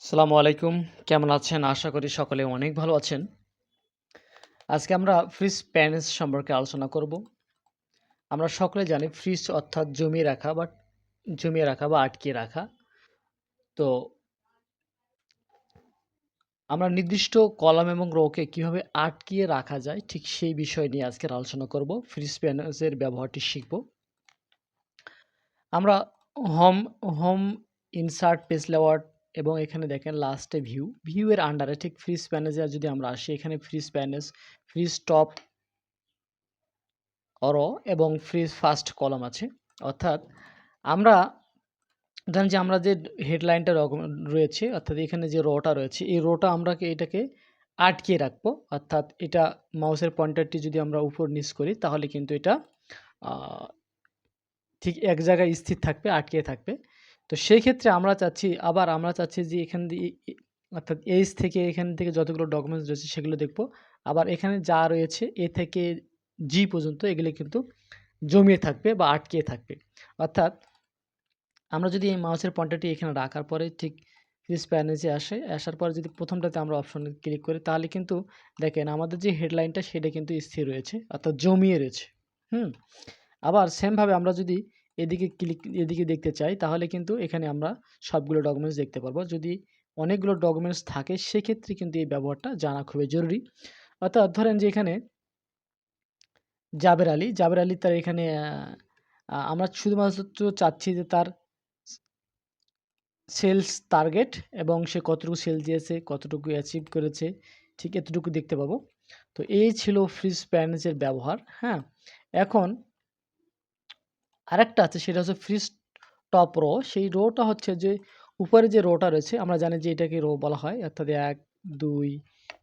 আসসালামু আলাইকুম। কেমন আছেন? আশা করি সকলে অনেক ভালো আছেন। আজকে আমরা ফ্রিজ প্যানেজ সম্পর্কে আলোচনা করব। আমরা সকলে জানি ফ্রিজ অর্থাৎ জমিয়ে রাখা বা আটকিয়ে রাখা। তো আমরা নির্দিষ্ট কলাম এবং রোকে কিভাবে আটকিয়ে রাখা যায় ঠিক সেই বিষয় নিয়ে আজকের আলোচনা করব। ফ্রিজ প্যানেজের ব্যবহারটি শিখব। আমরা home home insert page layout এবং এখানে দেখেন লাস্টে ভিউ এর আন্ডারে ঠিক ফ্রিজ প্যানেজে যদি আমরা আসি এখানে ফ্রিজ প্যানেজ, ফ্রিজ টপ এবং ফ্রিজ ফার্স্ট কলাম আছে। অর্থাৎ আমরা ধরেন যে আমরা যে হেডলাইনটা রয়েছে অর্থাৎ এখানে যে রোটা রয়েছে এই রোটা আমরা এটাকে আটকিয়ে রাখবো। অর্থাৎ এটা মাউসের পয়েন্টারটি যদি আমরা উপর নিচ করি তাহলে কিন্তু এটা আহ, ঠিক এক জায়গায় স্থির থাকবে, আটকিয়ে থাকবে। তো সেই ক্ষেত্রে আমরা চাচ্ছি যে এখান দিয়ে অর্থাৎ এখান থেকে যতগুলো ডকুমেন্টস রয়েছে সেগুলো দেখবো। আবার এখানে যা রয়েছে এ থেকে জি পর্যন্ত এগুলি কিন্তু জমিয়ে থাকবে বা আটকিয়ে থাকবে। অর্থাৎ আমরা যদি এই মাউসের পয়েন্টারটি এখানে রাখার পরে ঠিক ফ্রিজ প্যানেজে আসার পরে যদি প্রথমটাতে আমরা অপশনে ক্লিক করি তাহলে কিন্তু দেখেন আমাদের যে হেডলাইনটা সেটা কিন্তু স্থির রয়েছে অর্থাৎ জমিয়ে রয়েছে। হুম আবার সেমভাবে আমরা যদি এদিকে দেখতে চাই তাহলে কিন্তু এখানে আমরা সবগুলো ডকুমেন্টস দেখতে পারবো। যদি অনেকগুলো ডকুমেন্টস থাকে সেক্ষেত্রে কিন্তু এই ব্যবহারটা জানা খুবই জরুরি। অর্থাৎ ধরেন যে এখানে জাবের আলী তার এখানে আমরা শুধুমাত্র চাচ্ছি যে তার সেলস টার্গেট এবং সে কতটুকু সেল দিয়েছে, কতটুকু অ্যাচিভ করেছে, ঠিক এতটুকু দেখতে পাবো। তো এই ছিল ফ্রিজ প্যানেজের ব্যবহার। হ্যাঁ, এখন আরেকটা আছে সেটা হচ্ছে ফ্রিজ টপ রো। সেই রোটা হচ্ছে যে উপরে যে রোটা রয়েছে আমরা জানি যে এটাকে রো বলা হয়। অর্থাৎ ১, ২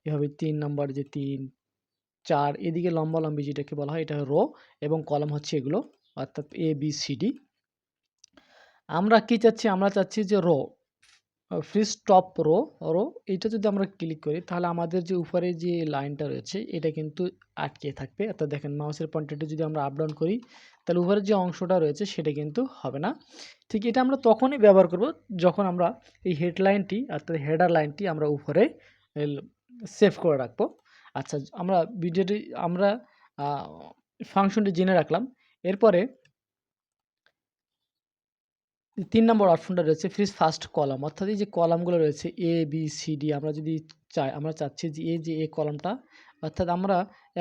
এভাবে ৩ নম্বর যে ৩, ৪ এদিকে লম্বালম্বি যেটাকে বলা হয় এটা রো এবং কলাম হচ্ছে এগুলো অর্থাৎ ABCD। আমরা কি চাচ্ছি? আমরা চাচ্ছি যে ফ্রিজ টপ রো এটা যদি আমরা ক্লিক করি তাহলে আমাদের যে উপরে যে লাইনটা রয়েছে এটা কিন্তু আটকে থাকবে। অর্থাৎ দেখেন মাউসের পয়েন্টারটা যদি আমরা আপ ডাউন করি তাহলে উপরের যে অংশটা রয়েছে সেটা কিন্তু হবে না। ঠিক এটা আমরা তখনই ব্যবহার করব যখন আমরা এই হেডলাইনটি অর্থাৎ হেডার লাইনটি আমরা উপরে সেভ করে রাখবো। আচ্ছা, আমরা ফাংশনটি জেনে রাখলাম। এরপরে ৩ নম্বর অপশনটা রয়েছে ফ্রিজ ফার্স্ট কলাম। অর্থাৎ এই যে কলামগুলো রয়েছে ABCD আমরা যদি আমরা চাচ্ছি যে এই যে কলামটা অর্থাৎ আমরা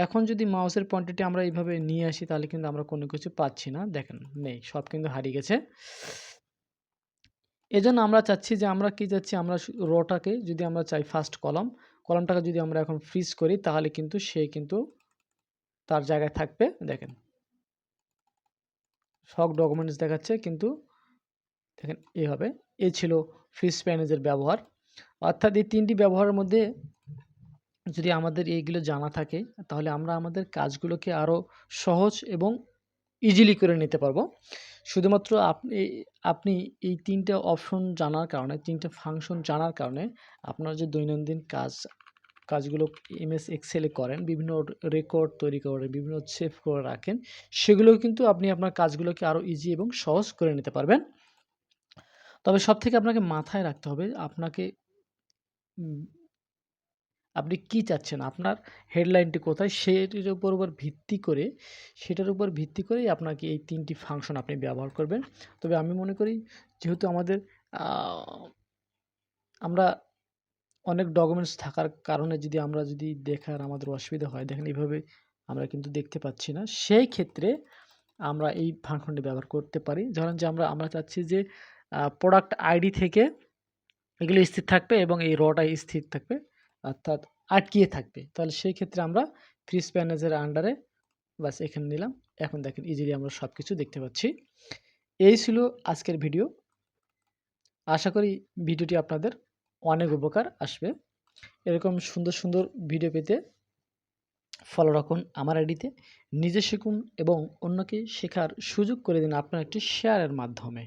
এখন যদি মাউসের পয়েন্টারটি আমরা এইভাবে নিয়ে আসি তাহলে কিন্তু আমরা কোনো কিছু পাচ্ছি না। দেখেন নেই, সব কিন্তু হারিয়ে গেছে। এজন্য আমরা চাচ্ছি যে আমরা কি চাচ্ছি আমরা রোটাকে যদি আমরা চাই ফার্স্ট কলামটাকে যদি আমরা এখন ফ্রিজ করি তাহলে কিন্তু সে কিন্তু তার জায়গায় থাকবে। দেখেন সব ডকুমেন্টস দেখাচ্ছে কিন্তু দেখেন এইভাবে। এই ছিল ফ্রিজ প্যানেজের ব্যবহার। অর্থাৎ এই ৩টি ব্যবহারের মধ্যে যদি আমাদের এইগুলো জানা থাকে তাহলে আমরা আমাদের কাজগুলোকে আরও সহজ এবং ইজিলি করে নিতে পারবো। শুধুমাত্র আপনি এই ৩টে অপশন জানার কারণে, ৩টে ফাংশন জানার কারণে আপনার যে দৈনন্দিন কাজগুলো MS এক্সেলে করেন, বিভিন্ন রেকর্ড তৈরি করেন, বিভিন্ন সেভ করে রাখেন, সেগুলোও কিন্তু আপনি আপনার কাজগুলোকে আরও ইজি এবং সহজ করে নিতে পারবেন। তবে সবথেকে আপনাকে মাথায় রাখতে হবে উম আপনি কি চাচ্ছেন? আপনার হেডলাইনটি কোথায়? সেটার উপর ভিত্তি করেই আপনাকে এই ৩ টি ফাংশন আপনি ব্যবহার করবেন। তবে আমি মনে করি যেহেতু আ আমরা অনেক ডকুমেন্টস থাকার কারণে যদি দেখার আমাদের অসুবিধা হয়, দেখেন এভাবে আমরা কিন্তু দেখতে পাচ্ছি না। সেই ক্ষেত্রে আমরা এই ফাংশনটি ব্যবহার করতে পারি। ধরেন যে আমরা চাচ্ছি যে প্রোডাক্ট আইডি থেকে এগুলো স্থির থাকবে এবং এই রটা স্থির থাকবে অর্থাৎ আটকিয়ে থাকবে। তাহলে সেই ক্ষেত্রে আমরা ফ্রিজ প্যানেজের আন্ডারে বাস এখানে নিলাম। এখন দেখেন ইজিলি আমরা সবকিছু দেখতে পাচ্ছি। এই ছিল আজকের ভিডিও। আশা করি ভিডিওটি আপনাদের অনেক উপকার আসবে। এরকম সুন্দর ভিডিও পেতে ফলো রাখুন আমার আইডিতে। নিজে শিখুন এবং অন্যকে শেখার সুযোগ করে দিন আপনার একটি শেয়ারের মাধ্যমে।